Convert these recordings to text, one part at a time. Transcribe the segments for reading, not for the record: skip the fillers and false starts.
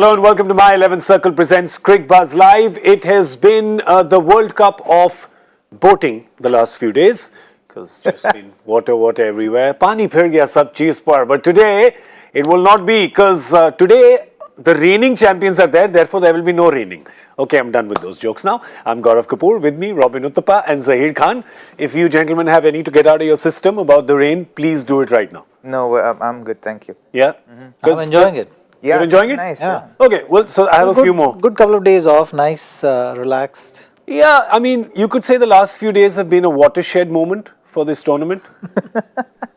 Hello and welcome to My 11th Circle presents Cricbuzz Live. It has been the World Cup of boating the last few days because just been water everywhere. Pani phir gaya sab cheez par. But today it will not be because today the reigning champions are there. Therefore there will be no reigning. Okay, I'm done with those jokes now. I'm Gaurav Kapur. With me, Robin Uthappa and Zaheer Khan. If you gentlemen have any to get out of your system about the rain, please do it right now. No, I'm good, thank you. Yeah? I'm enjoying it. Yeah, You're enjoying it? Nice. Yeah. Okay, well, so I have a few more. Good couple of days off, nice, relaxed. Yeah, I mean, you could say the last few days have been a watershed moment for this tournament.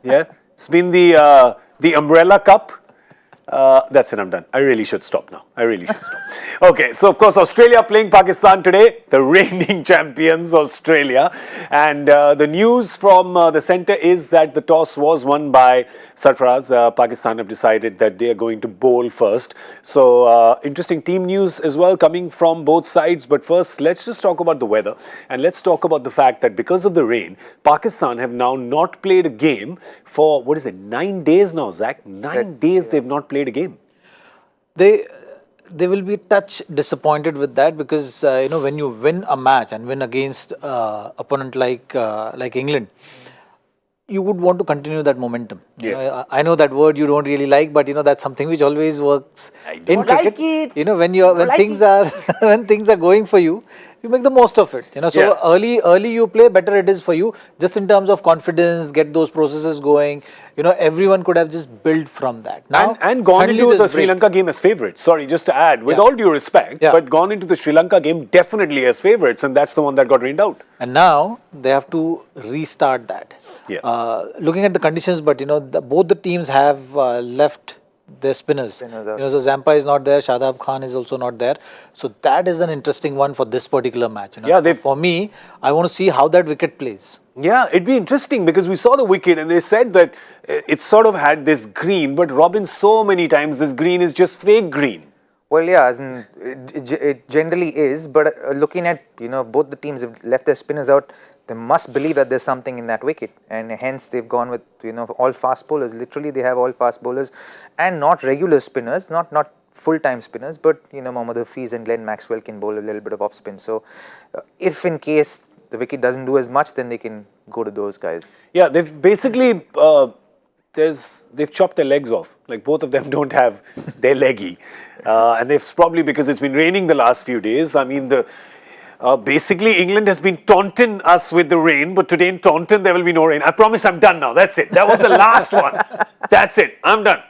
Yeah, it's been the Umbrella Cup. That's it, I'm done. I really should stop now. Okay, so of course, Australia playing Pakistan today, the reigning champions, Australia. And the news from the centre is that the toss was won by Sarfaraz. Pakistan have decided that they are going to bowl first. So interesting team news as well coming from both sides. But first, let's just talk about the weather. And let's talk about the fact that because of the rain, Pakistan have now not played a game for, 9 days now, Zach? 9 days they've not played a game. They will be a touch disappointed with that because when you win a match and win against opponent like England, you would want to continue that momentum. You know, I know that word you don't really like, but that's something which always works in cricket. When things are going for you, you make the most of it. So early you play, better it is for you. Just in terms of confidence, get those processes going. Everyone could have just built from that. Now and gone into the Sri Lanka game as favourites. Sorry, just to add, with all due respect, but gone into the Sri Lanka game definitely as favourites, and that's the one that got rained out. And now they have to restart that. Looking at the conditions, but both the teams have left their spinners. So Zampa is not there, Shadab Khan is also not there. So that is an interesting one for this particular match. For me, I want to see how that wicket plays. Yeah, it'd be interesting because we saw the wicket and they said that it sort of had this green, but Robin, so many times this green is just fake green. Well, yeah, as in, it generally is, but looking at, both the teams have left their spinners out, they must believe that there's something in that wicket, and hence they've gone with, all fast bowlers. Literally, they have all fast bowlers and not regular spinners, not full-time spinners, but, Mohammad Hafiz and Glenn Maxwell can bowl a little bit of off-spin. So, if in case the wicket doesn't do as much, then they can go to those guys. Yeah, they've basically, they've chopped their legs off. Like both of them don't have their leggy. And they've probably, because it's been raining the last few days, I mean, basically England has been taunting us with the rain, but today in Taunton there will be no rain. I promise I'm done now. That's it. That was the last one. That's it. I'm done.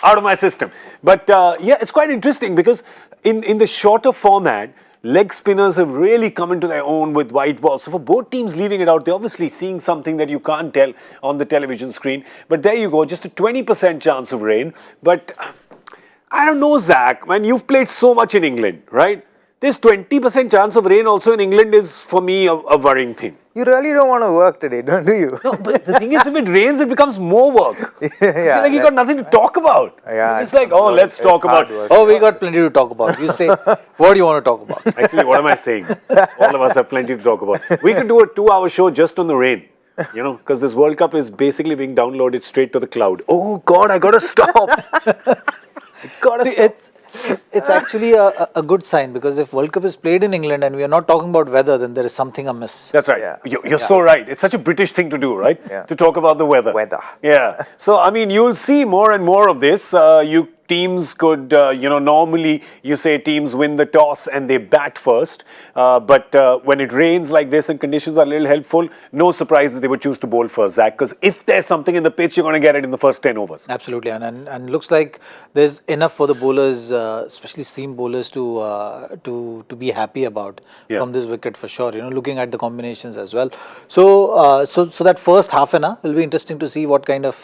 Out of my system. But yeah, it's quite interesting because in the shorter format, leg spinners have really come into their own with white balls. So for both teams leaving it out, they're obviously seeing something that you can't tell on the television screen. But there you go, just a 20% chance of rain. But I don't know, Zach, man, you've played so much in England, right? This 20% chance of rain also in England is, for me, a worrying thing. You really don't want to work today, do you? No, but the thing is, if it rains, it becomes more work. It's like you got nothing to talk about. Yeah, it's like, oh, let's talk about... we got plenty to talk about. You say, what do you want to talk about? Actually, what am I saying? All of us have plenty to talk about. We could do a 2-hour show just on the rain. Because this World Cup is basically being downloaded straight to the cloud. Oh, God, I got to stop. It's actually a good sign because if World Cup is played in England and we are not talking about weather, then there is something amiss. That's right. Yeah. You're so right. It's such a British thing to do, right? Yeah. To talk about the weather. Yeah. So, I mean, you'll see more and more of this. Teams could, normally you say teams win the toss and they bat first. But when it rains like this and conditions are a little helpful, no surprise that they would choose to bowl first, Zach. Because if there's something in the pitch, you're going to get it in the first 10 overs. Absolutely. And looks like there's enough for the bowlers, especially seam bowlers, to be happy about from this wicket for sure. Looking at the combinations as well. So that first half an hour will be interesting to see what kind of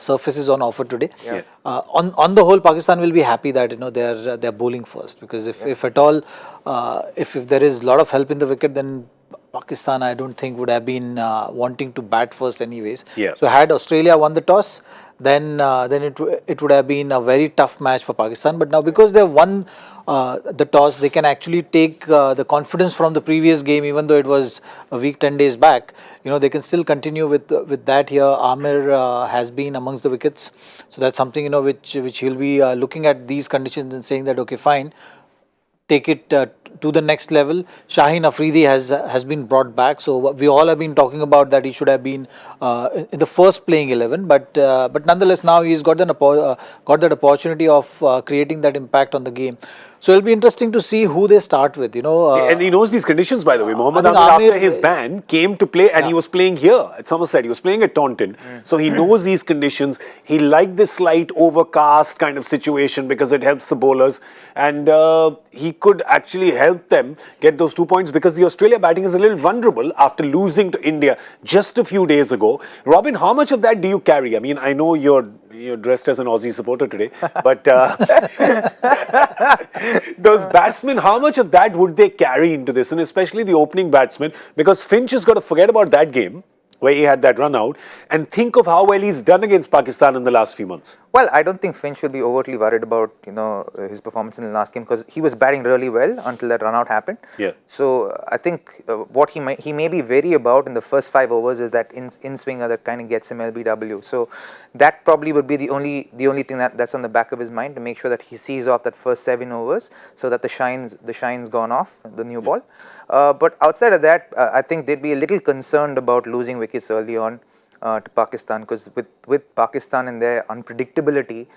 surface is on offer today. Yeah. On the whole, Pakistan will be happy that they're bowling first because if at all if there is a lot of help in the wicket, then Pakistan I don't think would have been wanting to bat first anyways. Yeah. So had Australia won the toss, then it would have been a very tough match for Pakistan. But now because they have won the toss, they can actually take the confidence from the previous game, even though it was a week, 10 days back. They can still continue with that here. Amir has been amongst the wickets, so that's something which he'll be looking at these conditions and saying that okay, fine, take it to the next level. Shaheen Afridi has been brought back, so we all have been talking about that he should have been in the first playing 11, but nonetheless now he's got got that opportunity of creating that impact on the game. So it'll be interesting to see who they start with. And he knows these conditions, by the way. Mohammad I think Amir, Amir, after his ban, came to play, and he was playing here at Somerset. He was playing at Taunton. So he knows these conditions. He liked this slight overcast kind of situation because it helps the bowlers. And he could actually help them get those 2 points because the Australia batting is a little vulnerable after losing to India just a few days ago. Robin, how much of that do you carry? I mean, I know you're dressed as an Aussie supporter today, but those batsmen, how much of that would they carry into this? And especially the opening batsman, because Finch has got to forget about that game where he had that run out and think of how well he's done against Pakistan in the last few months. Well, I don't think Finch should be overtly worried about his performance in the last game because he was batting really well until that run out happened. Yeah. So I think what he may be wary about in the first 5 overs is that in swinger that kind of gets him LBW. So that probably would be the only thing that's on the back of his mind, to make sure that he sees off that first 7 overs so that the shine's gone off the new ball. But outside of that, I think they'd be a little concerned about losing wickets early on to Pakistan, because with Pakistan and their unpredictability,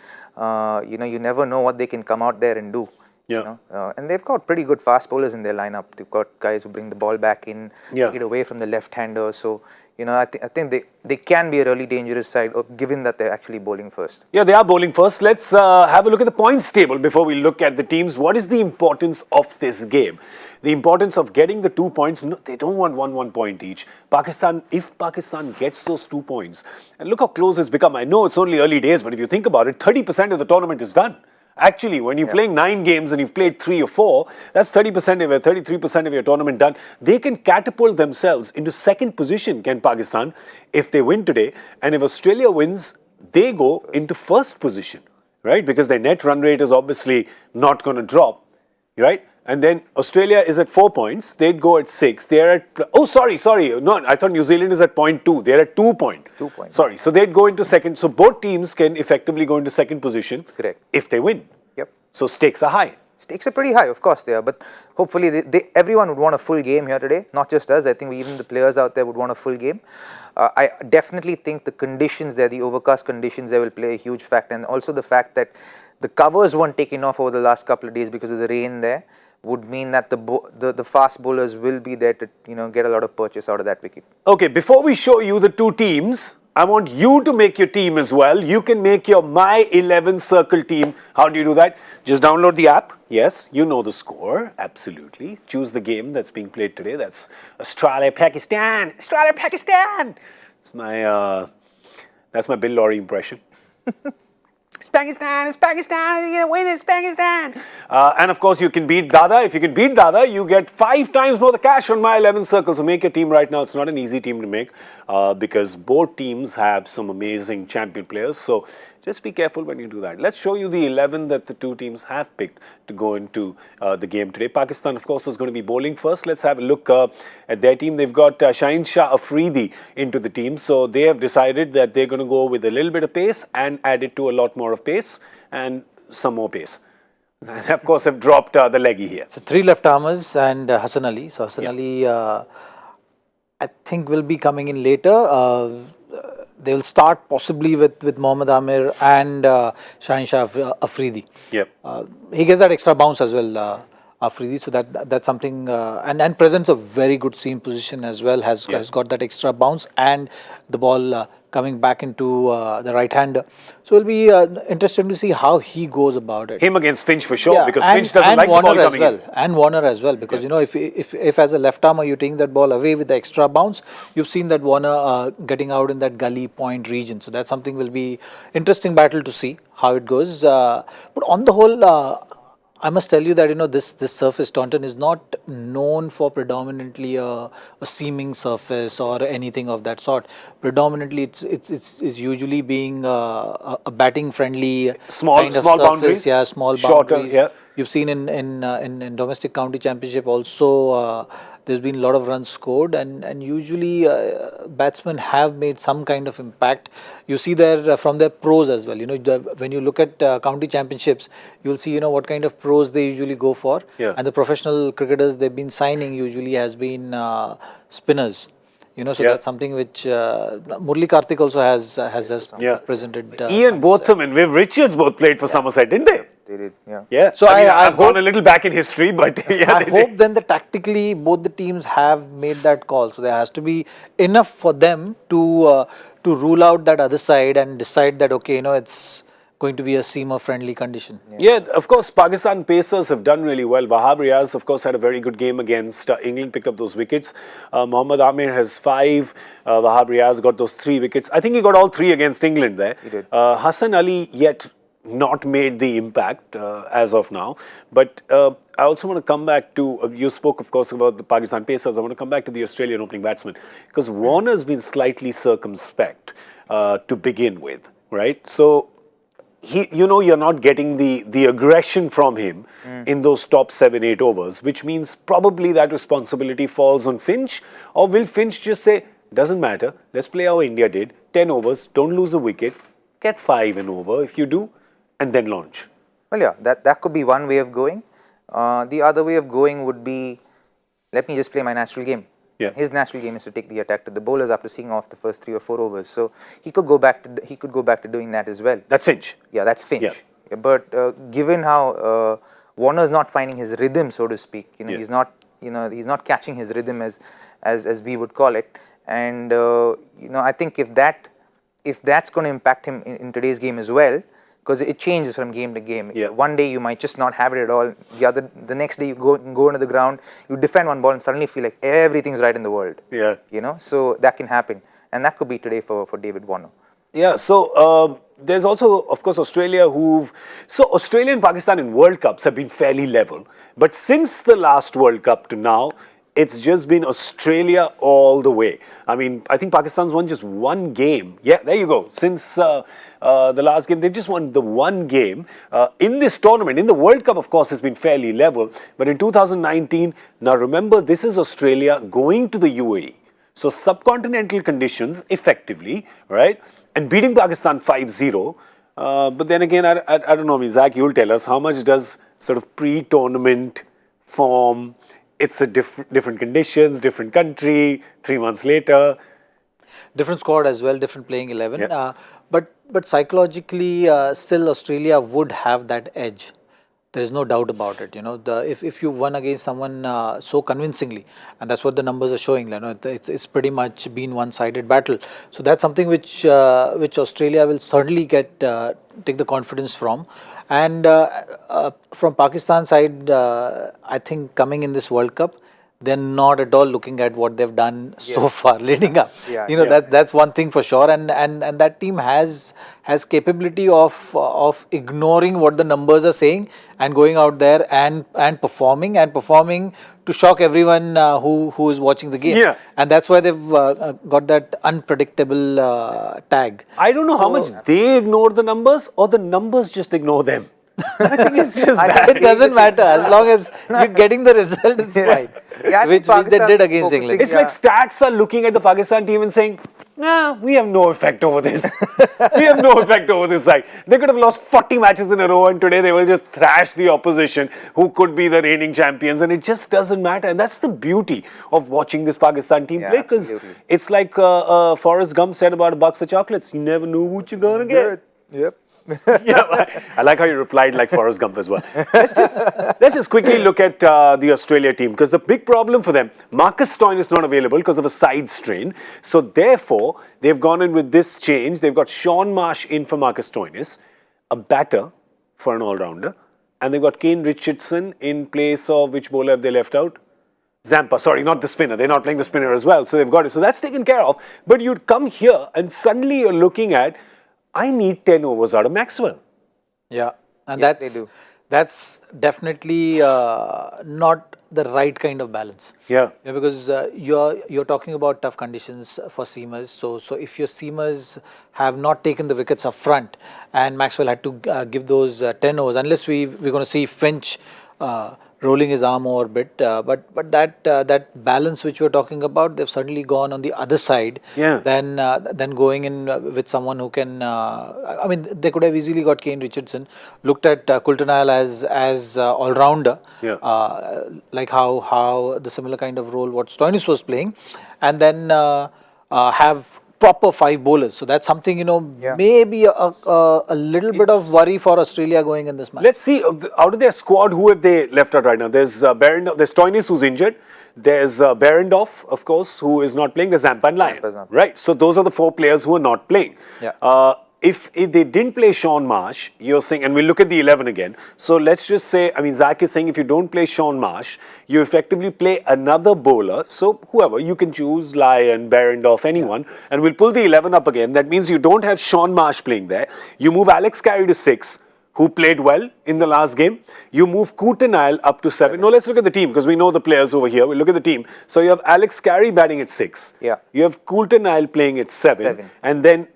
you never know what they can come out there and do. Yeah. And they've got pretty good fast bowlers in their lineup. They've got guys who bring the ball back in, take it away from the left-hander. So I think they can be a really dangerous side, given that they're actually bowling first. Yeah, they are bowling first. Let's have a look at the points table before we look at the teams. What is the importance of this game? The importance of getting the 2 points. No, they don't want 1 point each. If Pakistan gets those 2 points, and look how close it's become. I know it's only early days, but if you think about it, 30% of the tournament is done. Actually, when you're playing 9 games and you've played 3 or 4, that's 33% of your tournament done. They can catapult themselves into second position, can Pakistan, if they win today. And if Australia wins, they go into first position, right? Because their net run rate is obviously not going to drop, right? And then Australia is at 4 points. They'd go at 6. They're at... Oh, sorry. No, I thought New Zealand is at 0.2. They're at 2 points. 2 points. Sorry. So they'd go into second. So both teams can effectively go into second position. Correct. If they win. Yep. So stakes are high. Stakes are pretty high, of course they are. But hopefully everyone would want a full game here today. Not just us. I think even the players out there would want a full game. I definitely think the conditions there, the overcast conditions there, will play a huge factor. And also the fact that the covers weren't taken off over the last couple of days because of the rain there would mean that the fast bowlers will be there to get a lot of purchase out of that wicket. Okay, before we show you the 2 teams, I want you to make your team as well. You can make your My 11 Circle team. How do you do that? Just download the app. Yes, you know the score. Absolutely. Choose the game that's being played today. That's Australia-Pakistan. Australia-Pakistan. That's my Bill Laurie impression. It's Pakistan, you're going to win, it's Pakistan. And of course, you can beat Dada. If you can beat Dada, you get 5 times more the cash on My 11 Circle. So make your team right now. It's not an easy team to make because both teams have some amazing champion players. So just be careful when you do that. Let's show you the 11 that the 2 teams have picked to go into the game today. Pakistan, of course, is going to be bowling first. Let's have a look at their team. They've got Shaheen Shah Afridi into the team. So they have decided that they're going to go with a little bit of pace and add it to a lot more of pace and some more pace. And of course, have dropped the leggy here. So 3 left armers and Hassan Ali. So Hassan Ali, I think, will be coming in later. They will start possibly with Mohammad Amir and Shaheen Shah Afridi. Yep. He gets that extra bounce as well, Afridi. So that's something, and presents a very good seam position as well. Has got that extra bounce and the ball coming back into the right hander. So it'll be interesting to see how he goes about it. Him against Finch for sure, because Finch doesn't like the ball coming in. And Warner as well, because if as a left armer you're taking that ball away with the extra bounce, you've seen that Warner getting out in that gully point region. So that's something will be interesting battle to see how it goes. But on the whole, I must tell you that this surface Taunton is not known for predominantly a seaming surface or anything of that sort. Predominantly, it's usually being a batting friendly Small kind of small surface. boundaries. Yeah, small Shorter. boundaries. Yeah. You've seen in domestic county championship also there's been a lot of runs scored, and usually batsmen have made some kind of impact. You see there from their pros as well. When you look at county championships, you'll see what kind of pros they usually go for, Yeah. and the professional cricketers they've been signing usually has been spinners. So Yeah. that's something which Murli Karthik also has Yeah. represented. Ian Botham and Viv Richards both played for Somerset, didn't they? They did, yeah. Yeah. So I mean, I I've gone hope- a little back in history, but yeah, I they hope did. then that tactically both the teams have made that call. So there has to be enough for them to rule out that other side and decide that okay, it's going to be a seamer friendly condition. Yeah, of course, Pakistan Pacers have done really well. Wahab Riaz, of course, had a very good game against England, picked up those wickets. Mohammad Amir has 5. Wahab Riaz got those 3 wickets. I think he got all 3 against England there. He did. Hassan Ali yet not made the impact as of now. But I also want to come back to, you spoke, of course, about the Pakistan Pacers. I want to come back to the Australian opening batsman. Because Warner's been slightly circumspect to begin with, right? So, you're not getting the aggression from him in those top 7-8 overs, which means probably that responsibility falls on Finch. Or will Finch just say, doesn't matter, let's play how India did, 10 overs, don't lose a wicket, get 5 and over if you do, and then launch. Well, yeah, that could be one way of going. The other way of going would be, let me just play my natural game. Yeah. His natural game is to take the attack to the bowlers after seeing off the first 3 or 4 overs. So he could go back to doing that as well. That's Finch. Yeah, that's Finch. Yeah. Yeah, but given how Warner's not finding his rhythm, so to speak, Yeah. he's not catching his rhythm as we would call it, and I think if that's going to impact him in today's game as well, because it changes from game to game. Yeah. One day you might just not have it at all. The next day you go into the ground, you defend one ball and suddenly feel like everything's right in the world. Yeah. So that can happen, and that could be today for David Warner. Yeah, so there's also, of course, Australia so Australia and Pakistan in World Cups have been fairly level. But since the last World Cup to now, it's just been Australia all the way. I mean, I think Pakistan's won just 1 game. Yeah, there you go. Since the last game, they've just won the 1 game. In this tournament, in the World Cup, of course, it's been fairly level. But in 2019, now remember, this is Australia going to the UAE. So subcontinental conditions, effectively, right? And beating Pakistan 5-0. But then again, I don't know, Zach, you'll tell us, how much does sort of pre-tournament form, it's a different conditions, different country, 3 months later. Different squad as well, different playing 11. Yeah. But psychologically, still Australia would have that edge. There is no doubt about it. If you won against someone so convincingly, and that's what the numbers are showing. It's pretty much been one-sided battle. So that's something which Australia will certainly take the confidence from. And from Pakistan side, I think coming in this World Cup, they're not at all looking at what they've done so far leading up. Yeah. That's one thing for sure, and that team has capability of ignoring what the numbers are saying and going out there and performing to shock everyone who is watching the game. Yeah. And that's why they've got that unpredictable tag. I don't know how much they ignore the numbers or the numbers just ignore them. I think it's just that. It doesn't matter as long as you're getting the result. It's fine. Yeah, I think which they Pakistan did against focusing- England. It's like stats are looking at the Pakistan team and saying, nah, we have no effect over this. We have no effect over this side. They could have lost 40 matches in a row and today they will just thrash the opposition who could be the reigning champions, and it just doesn't matter. And that's the beauty of watching this Pakistan team play, because absolutely. it's like Forrest Gump said about a box of chocolates. You never know what you're going to get. Yep. Yeah, I like how you replied like Forrest Gump as well. Let's just quickly look at the Australia team, because the big problem for them, Marcus Stoinis is not available because of a side strain. So therefore, they've gone in with this change. They've got Sean Marsh in for Marcus Stoinis, a batter for an all-rounder, and they've got Kane Richardson in place of, which bowler have they left out? Zampa, sorry, not the spinner. They're not playing the spinner as well. So they've got it. So that's taken care of. But you'd come here and suddenly you're looking at, I need 10 overs out of Maxwell. Yeah, and Yeah, they do. That's definitely not the right kind of balance. Yeah. Because you're talking about tough conditions for seamers. So if your seamers have not taken the wickets up front, and Maxwell had to give those 10 overs, unless we're going to see Finch rolling his arm over a bit, but that balance which we're talking about, they've certainly gone on the other side. Yeah. Than going in with someone who can. I mean, they could have easily got Kane Richardson. Looked at Coulter-Nile as all rounder. Yeah. Like how the similar kind of role what Stoinis was playing, and then have proper 5 bowlers. So that's something, maybe a little bit of worry for Australia going in this match. Let's see, out of their squad, who have they left out right now? There's there's Stoinis who's injured. There's Behrendorff, of course, who is not playing. There's Zampan Lyon, right? So those are the 4 players who are not playing. Yeah. If they didn't play Sean Marsh, you're saying, and we'll look at the 11 again. So let's just say, I mean, Zach is saying if you don't play Sean Marsh, you effectively play another bowler. So whoever, you can choose Lyon, Behrendorff, anyone, and we'll pull the 11 up again. That means you don't have Sean Marsh playing there. You move Alex Carey to 6, who played well in the last game. You move Coulter-Nile up to 7. No, let's look at the team because we know the players over here. We'll look at the team. So you have Alex Carey batting at 6. Yeah. You have Coulter-Nile playing at 7. And then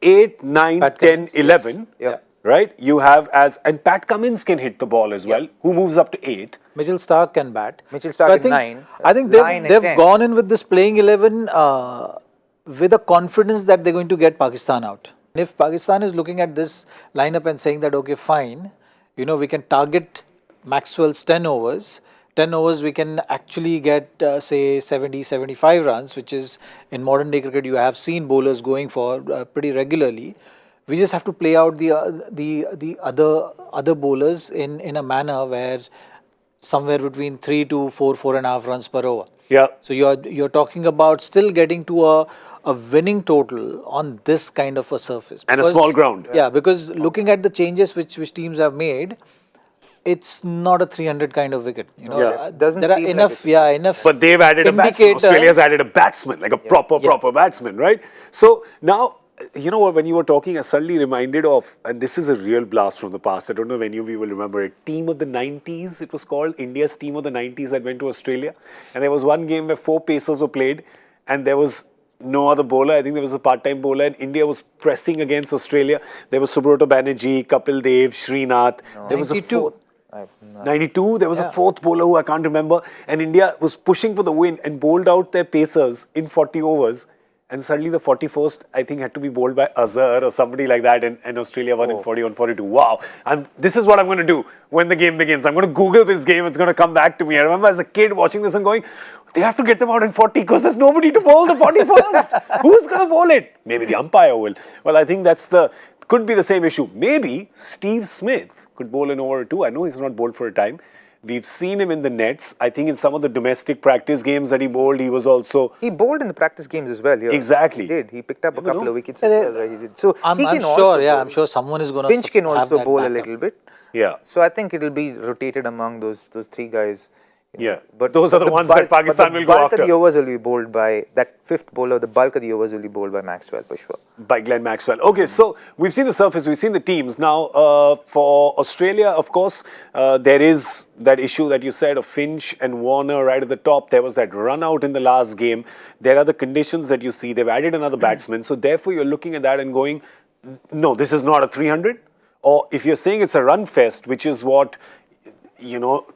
8, 9, Pat 10, Cummins, 11. Yeah. Right? You have and Pat Cummins can hit the ball as well, who moves up to 8. Mitchell Stark can bat. Mitchell Stark I at think, 9. I think Lyon at they've 10. gone in with this playing 11 with a confidence that they're going to get Pakistan out. If Pakistan is looking at this lineup and saying that, okay, fine, we can target Maxwell's 10 overs. 10 overs, we can actually get, say, 70, 75 runs, which is in modern day cricket, you have seen bowlers going for pretty regularly. We just have to play out the other bowlers in a manner where somewhere between 3 to 4.5 runs per over. Yeah. So you're talking about still getting to a winning total on this kind of a surface. And a small ground. Yeah, because looking at the changes which teams have made, it's not a 300 kind of wicket. Doesn't there are seem like enough, enough. But they've added a batsman. indicators. Australia's added a batsman, like a proper batsman, right? So now, you know what, when you were talking, I suddenly reminded of, and this is a real blast from the past. I don't know if any of you will remember it. Team of the 90s, it was called. India's team of the 90s that went to Australia. And there was one game where 4 pacers were played and there was no other bowler. I think there was a part-time bowler and India was pressing against Australia. There was Subrata Banerjee, Kapil Dev, Srinath. There was a 92. fourth. 92, there was a 4th bowler who I can't remember, and India was pushing for the win and bowled out their pacers in 40 overs, and suddenly the 41st, I think, had to be bowled by Azhar or somebody like that, and Australia won in 41, 42. Wow. This is what I'm going to do when the game begins. I'm going to Google this game, it's going to come back to me. I remember as a kid watching this and going, they have to get them out in 40 because there's nobody to bowl the 41st. Who's going to bowl it? Maybe the umpire will. Well, I think could be the same issue. Maybe Steve Smith could bowl an over or 2. I know he's not bowled for a time. We've seen him in the nets. I think in some of the domestic practice games that he bowled, he was also... He bowled in the practice games as well here. Exactly. He did. He picked up a couple of wickets as well. Right? He did. So I'm he can sure, also yeah, bowl. I'm sure someone is going to Finch can also that bowl a backup. little bit. Yeah. So I think it'll be rotated among those 3 guys. Yeah, but those are the ones that Pakistan will go after. The bulk of the overs will be bowled by that 5th bowler. The bulk of the overs will be bowled by Maxwell for sure. By Glenn Maxwell. Okay, so we've seen the surface, we've seen the teams. Now, for Australia, of course, there is that issue that you said of Finch and Warner right at the top. There was that run out in the last game. There are the conditions that you see. They've added another batsman. So therefore, you're looking at that and going, no, this is not a 300. Or if you're saying it's a run fest, which is what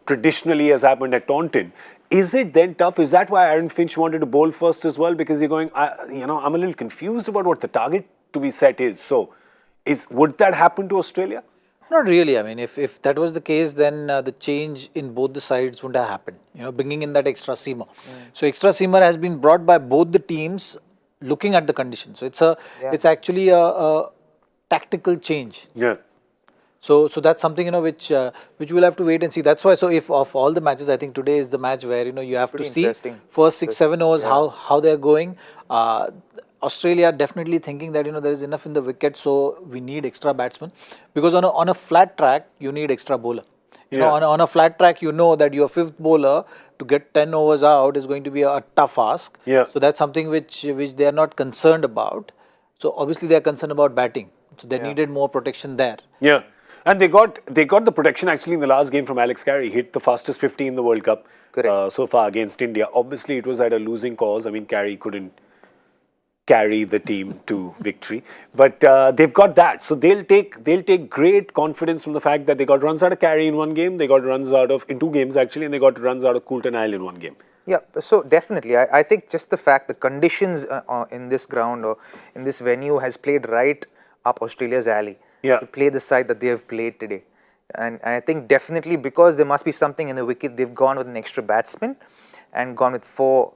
traditionally has happened at Taunton. Is it then tough? Is that why Aaron Finch wanted to bowl first as well? Because you're going, I'm a little confused about what the target to be set is. So, would that happen to Australia? Not really. I mean, if that was the case, then the change in both the sides wouldn't have happened. Bringing in that extra seamer. So, extra seamer has been brought by both the teams looking at the conditions. So, it's actually a tactical change. Yeah. So that's something which we'll have to wait and see. That's why. So if of all the matches, I think today is the match where you have to see first 6-7 overs how they're going. Australia definitely thinking that there is enough in the wicket, so we need extra batsmen because on a flat track you need extra bowler. On a flat track that your 5th bowler to get 10 overs out is going to be a tough ask. Yeah. So that's something which they are not concerned about. So obviously they are concerned about batting. So they needed more protection there. Yeah. And they got the protection actually in the last game from Alex Carey. Hit the fastest 50 in the World Cup so far against India. Obviously, it was at a losing cause. I mean, Carey couldn't carry the team to victory, but they've got that. So they'll take great confidence from the fact that they got runs out of Carey in one game, they got runs out of in 2 games actually, and they got runs out of Coulter Nile in 1 game. Yeah, so definitely, I think just the fact the conditions in this ground or in this venue has played right up Australia's alley to play the side that they have played today. And I think definitely because there must be something in the wicket, they've gone with an extra batsman and gone with four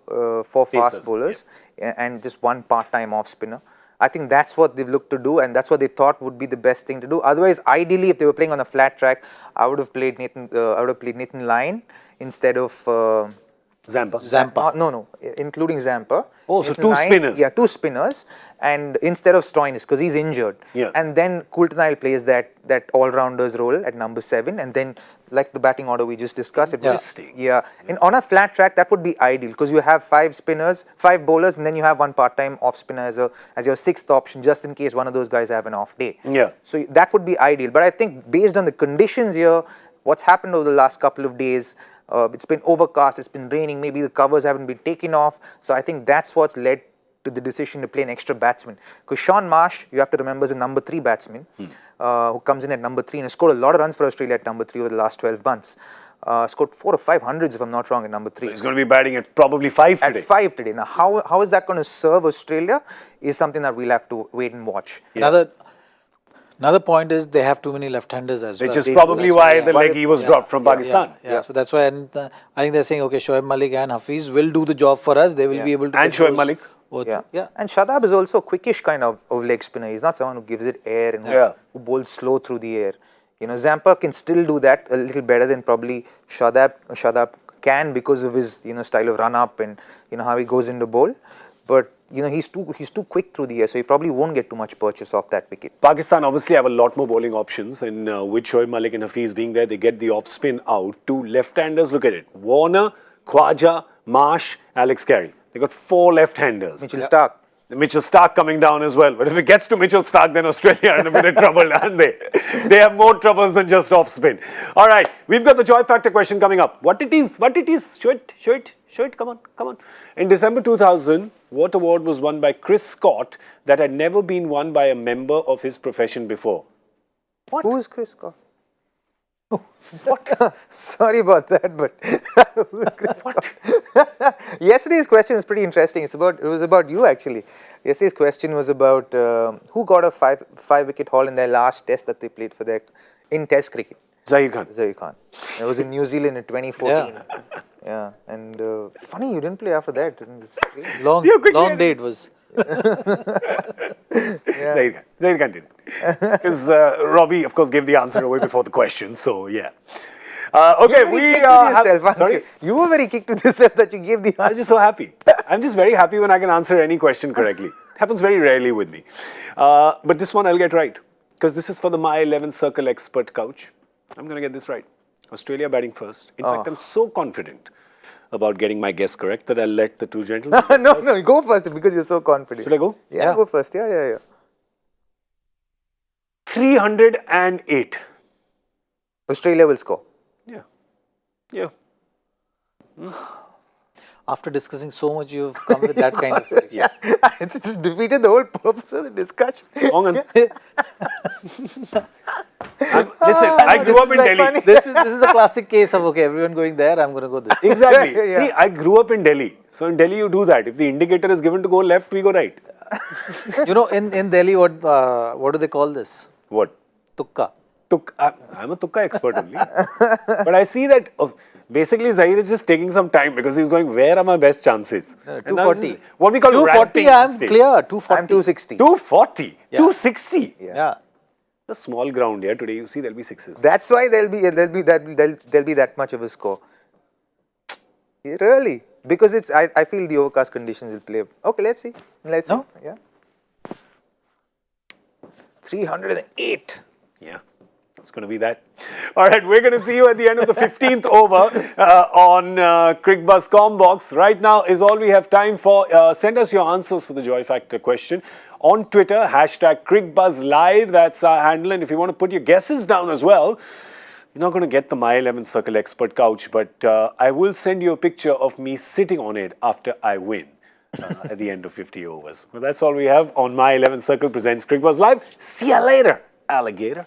fast bowlers and just 1 part-time off spinner. I think that's what they've looked to do, and that's what they thought would be the best thing to do. Otherwise, ideally, if they were playing on a flat track, I would have played Nathan Lyon instead of Zampa. No, including Zampa. Oh, so 2 spinners. Yeah, 2 spinners, and instead of Stoinis because he's injured. Yeah. And then Coulter Nile plays that all-rounders role at number 7, and then like the batting order we just discussed. Interesting. And on a flat track that would be ideal because you have 5 spinners, 5 bowlers, and then you have 1 part-time off spinner as your 6th option just in case one of those guys have an off day. Yeah. So that would be ideal. But I think based on the conditions here, what's happened over the last couple of days. It's been overcast, it's been raining, maybe the covers haven't been taken off. So I think that's what's led to the decision to play an extra batsman. Because Sean Marsh, you have to remember, is a number 3 batsman who comes in at number 3 and has scored a lot of runs for Australia at number 3 over the last 12 months. Scored 4 or 5 hundreds if I'm not wrong at number 3. He's going to be batting at probably 5 today. At 5 today. Now how is that going to serve Australia is something that we'll have to wait and watch. Another point is they have too many left-handers as well. Which is probably why the leggy was dropped from Pakistan. Yeah, so that's why I think they're saying, okay, Shoaib Malik and Hafiz will do the job for us. They will be able to. And Shoaib Malik. And Shadab is also a quickish kind of leg spinner. He's not someone who gives it air and who bowls slow through the air. Zampa can still do that a little better than probably Shadab can because of his style of run up and how he goes into bowl. But he's too quick through the air, so he probably won't get too much purchase off that wicket. Pakistan obviously have a lot more bowling options, and with Shoaib Malik and Hafiz being there, they get the off spin out to left-handers. Look at it: Warner, Khwaja, Marsh, Alex Carey. They got 4 left-handers. Mitchell Starc coming down as well. But if it gets to Mitchell Starc, then Australia are in a bit of trouble, aren't they? They have more troubles than just off spin. All right, we've got the joy factor question coming up. What it is? Show it, come on. In December 2000, what award was won by Chris Scott that had never been won by a member of his profession before? What? Who is Chris Scott? What? Sorry about that, but Chris Scott? Yesterday's question is pretty interesting. It was about you actually. Yesterday's question was about who got a 5-wicket haul in their last test that they played in Test cricket. Zaheer Khan. It was in New Zealand in 2014. Yeah, and funny you didn't play after that. Long day it was. Zaheer Khan did. Because Robbie, of course, gave the answer away before the question. So, yeah. Sorry? You were very kicked with yourself that you gave the answer. I'm just so happy. I'm just very happy when I can answer any question correctly. It happens very rarely with me. But this one I'll get right. Because this is for the My 11 Circle Expert Couch. I'm going to get this right. Australia batting first. In fact, I'm so confident about getting my guess correct that I'll let the 2 gentlemen. No, go first because you're so confident. Should I go? Yeah, go first. Yeah. 308. Australia will score. Yeah. After discussing so much, you've come with that kind of prediction. It just defeated the whole purpose of the discussion. Listen, I grew up in Delhi. This is a classic case of, okay, everyone going there, I'm going to go this. Exactly. See, I grew up in Delhi. So in Delhi, you do that. If the indicator is given to go left, we go right. In Delhi, what do they call this? What? Tukka. I'm a Tukka expert only. But I see that basically Zaheer is just taking some time because he's going, where are my best chances? 240. What we call 240, I'm clear. 240. I'm 260. 240? Yeah. 260? Yeah. The small ground here today, you see there'll be 6s. That's why there'll be that much of a score. Really? Because I feel the overcast conditions will play. Okay, let's see. No? Yeah. 308. Yeah. It's going to be that. All right, we're going to see you at the end of the 15th over on Cricbuzz Combox. Right now is all we have time for. Send us your answers for the Joy Factor question on Twitter, #CricBuzzLive. That's our handle. And if you want to put your guesses down as well, you're not going to get the My 11 Circle expert couch, but I will send you a picture of me sitting on it after I win at the end of 50 overs. Well, that's all we have on My 11 Circle presents Cricbuzz Live. See ya later, alligator.